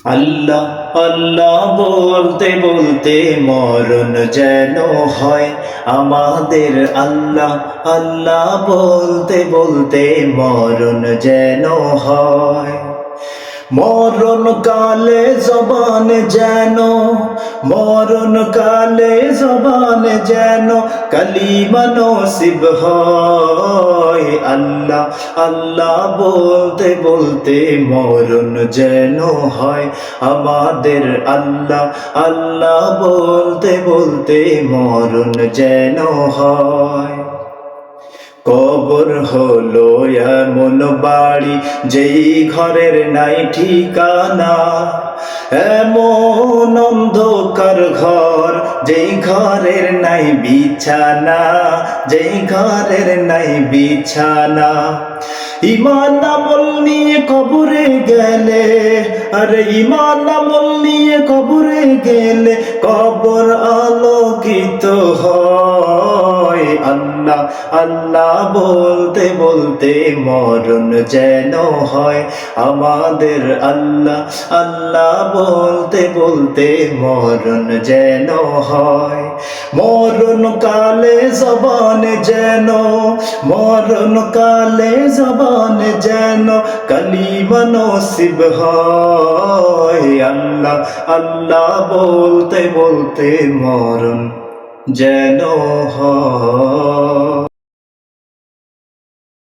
আল্লাহ আল্লাহ বলতে বলতে মরণ যেন হয় আমাদের। আল্লাহ আল্লাহ বলতে বলতে মরণ যেন হয়। মরণ কালে জবান যেন, মরণ কালে জবান যেন কালিমা নসিব হয়। আল্লাহ আল্লাহ বলতে বলতে মরণ যেন হয় আমাদের। আল্লাহ আল্লাহ বলতে বলতে মরণ যেন হয়। কবর হলো এমন বাড়ি যেই ঘরের নাই ঠিকানা, এমন অন্ধকার ঘর যেই ঘরের নাই বিছানা, যেই ঘরের নাই বিছানা। ঈমান আমল নিয়ে কবরে গেলে, আরে ঈমান আমল নিয়ে কবরে গেলে কবর আলোকিত হয়। আল্লাহ আল্লাহ বলতে বলতে মরণ যেন হয় আমাদের। আল্লাহ আল্লাহ বলতে বলতে মরণ যেন হয়। মরণ কালে জবান যেন, মরণ কালে জবান যেন কালিমা নসিব হয়। আল্লাহ আল্লাহ বলতে বলতে মরণ যেন হয়।